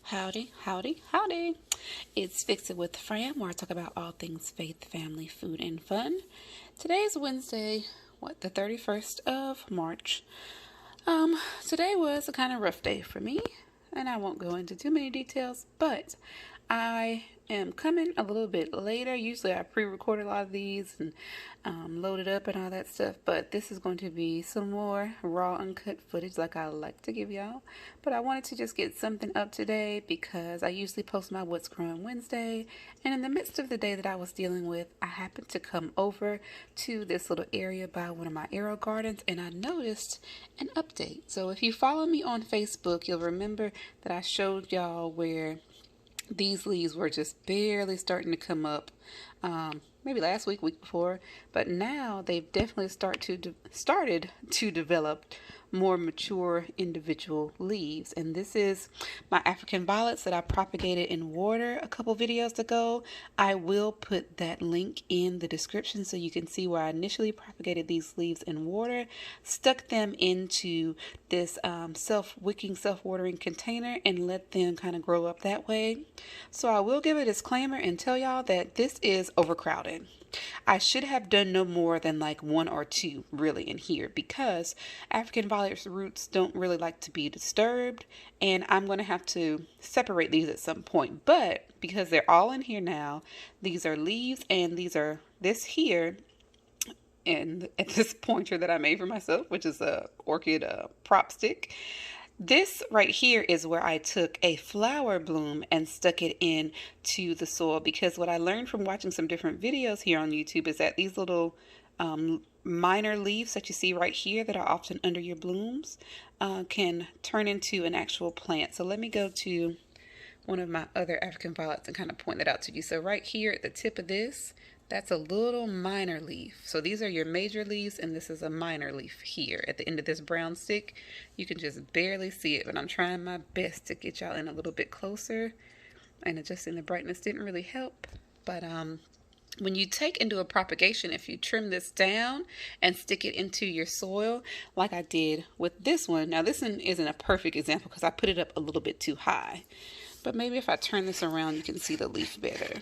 Howdy, howdy, howdy. It's Fix It with Fran, where I talk about all things faith, family, food, and fun. Today is Wednesday, the 31st of March. Today was a kind of rough day for me, and I won't go into too many details, but I am coming a little bit later. Usually I pre-record a lot of these and load it up and all that stuff, but this is going to be some more raw uncut footage like I like to give y'all. But I wanted to just get something up today because I usually post my What's Growing Wednesday, and in the midst of the day that I was dealing with, I happened to come over to this little area by one of my arrow gardens and I noticed an update. So if you follow me on Facebook, you'll remember that I showed y'all where these leaves were just barely starting to come up, maybe last week before, but now they've definitely started to develop more mature individual leaves. And this is my African violets that I propagated in water a couple videos ago. I will put that link in the description so you can see where I initially propagated these leaves in water, stuck them into this self-wicking, self-watering container and let them kind of grow up that way. So I will give a disclaimer and tell y'all that this is overcrowded. I should have done no more than like one or two really in here because African violet's roots don't really like to be disturbed, and I'm going to have to separate these at some point. But because they're all in here now, these are leaves and these are this here, and at this pointer that I made for myself, which is a orchid prop stick. This right here is where I took a flower bloom and stuck it in to the soil, because what I learned from watching some different videos here on YouTube is that these little minor leaves that you see right here that are often under your blooms can turn into an actual plant. So let me go to one of my other African violets and kind of point that out to you. So right here at the tip of this, that's a little minor leaf. So these are your major leaves, and this is a minor leaf here at the end of this brown stick. You can just barely see it, but I'm trying my best to get y'all in a little bit closer, and adjusting the brightness didn't really help. But when you take and do a propagation, if you trim this down and stick it into your soil like I did with this one. Now this one isn't a perfect example because I put it up a little bit too high, but maybe if I turn this around you can see the leaf better.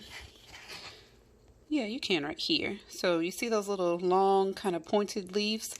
Yeah, you can right here. So you see those little long kind of pointed leaves?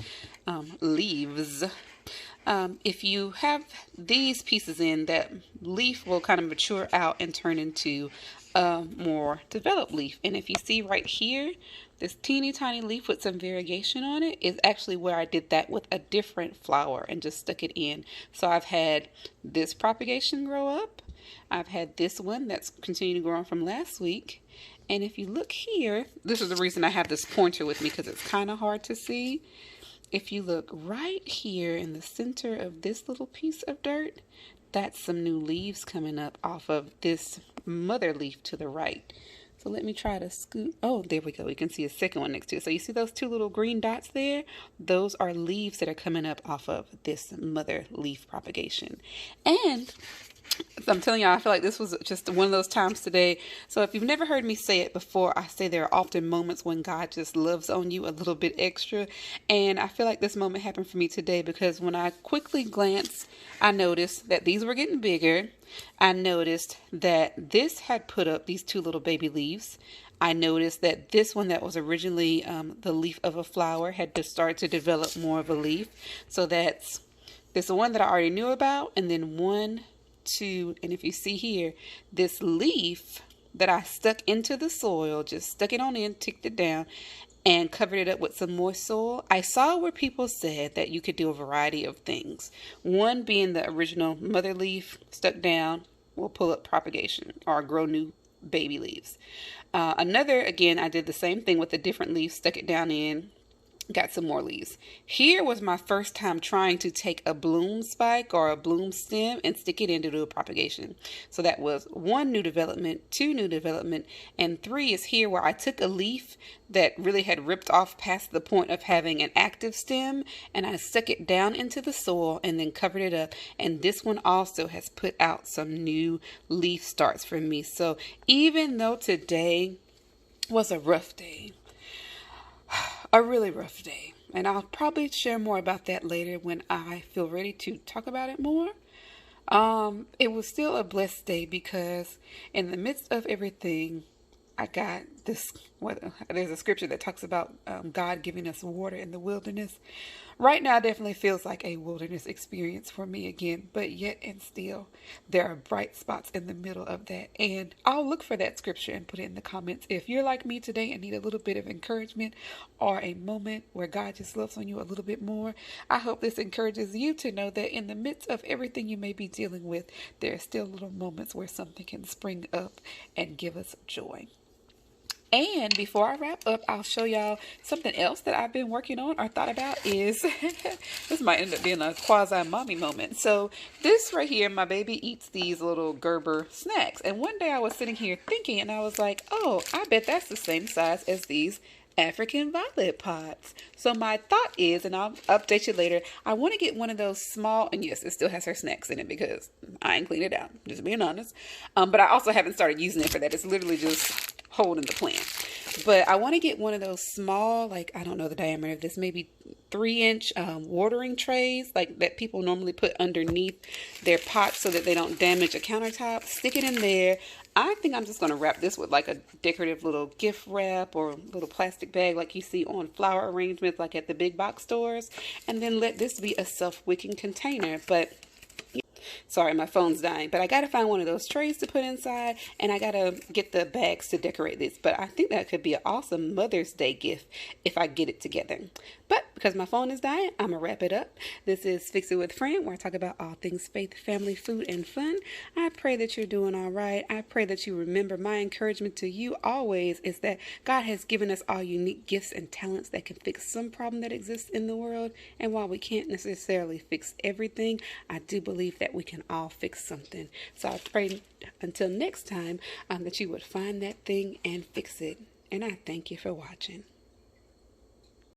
If you have these pieces in, that leaf will kind of mature out and turn into a more developed leaf. And if you see right here, this teeny tiny leaf with some variegation on it is actually where I did that with a different flower and just stuck it in. So I've had this propagation grow up. I've had this one that's continuing to grow on from last week. And if you look here, this is the reason I have this pointer with me because it's kind of hard to see. If you look right here in the center of this little piece of dirt, that's some new leaves coming up off of this mother leaf to the right. So let me try to scoot. Oh, there we go. You can see a second one next to it. So you see those two little green dots there? Those are leaves that are coming up off of this mother leaf propagation. And I'm telling y'all, I feel like this was just one of those times today. So if you've never heard me say it before, I say there are often moments when God just loves on you a little bit extra. And I feel like this moment happened for me today because when I quickly glanced, I noticed that these were getting bigger. I noticed that this had put up these two little baby leaves. I noticed that this one that was originally the leaf of a flower had just started to develop more of a leaf. So that's this one that I already knew about, and then one, two, and if you see here, this leaf that I stuck into the soil, just stuck it on in, ticked it down, and covered it up with some moist soil. I saw where people said that you could do a variety of things. One being the original mother leaf stuck down will pull up propagation or grow new baby leaves. Another, again, I did the same thing with a different leaf, stuck it down in, got some more leaves. Here was my first time trying to take a bloom spike or a bloom stem and stick it in to do a propagation. So that was one new development, two new development, and three is here where I took a leaf that really had ripped off past the point of having an active stem and I stuck it down into the soil and then covered it up. And this one also has put out some new leaf starts for me. So even though today was a rough day, a really rough day, and I'll probably share more about that later when I feel ready to talk about it more. It was still a blessed day because in the midst of everything, I got this. There's a scripture that talks about God giving us water in the wilderness. Right now, definitely feels like a wilderness experience for me again, but yet and still, there are bright spots in the middle of that. And I'll look for that scripture and put it in the comments. If you're like me today and need a little bit of encouragement or a moment where God just loves on you a little bit more, I hope this encourages you to know that in the midst of everything you may be dealing with, there are still little moments where something can spring up and give us joy. And before I wrap up, I'll show y'all something else that I've been working on or thought about is, this might end up being a quasi-mommy moment. So this right here, my baby eats these little Gerber snacks. And one day I was sitting here thinking and I was like, oh, I bet that's the same size as these African violet pots. So my thought is, and I'll update you later, I want to get one of those small, and yes, it still has her snacks in it because I ain't cleaned it out, just being honest. But I also haven't started using it for that. It's literally just holding the plant. But I want to get one of those small, like, I don't know the diameter of this, maybe 3-inch watering trays, like that people normally put underneath their pots so that they don't damage a countertop. Stick it in there. I think I'm just going to wrap this with like a decorative little gift wrap or little plastic bag like you see on flower arrangements like at the big box stores. And then let this be a self-wicking container. But sorry, my phone's dying, but I got to find one of those trays to put inside, and I got to get the bags to decorate this. But I think that could be an awesome Mother's Day gift if I get it together. But because my phone is dying, I'm going to wrap it up. This is Fix It With Friend, where I talk about all things faith, family, food, and fun. I pray that you're doing all right. I pray that you remember my encouragement to you always is that God has given us all unique gifts and talents that can fix some problem that exists in the world. And while we can't necessarily fix everything, I do believe that we can all fix something. So I pray until next time that you would find that thing and fix it. And I thank you for watching.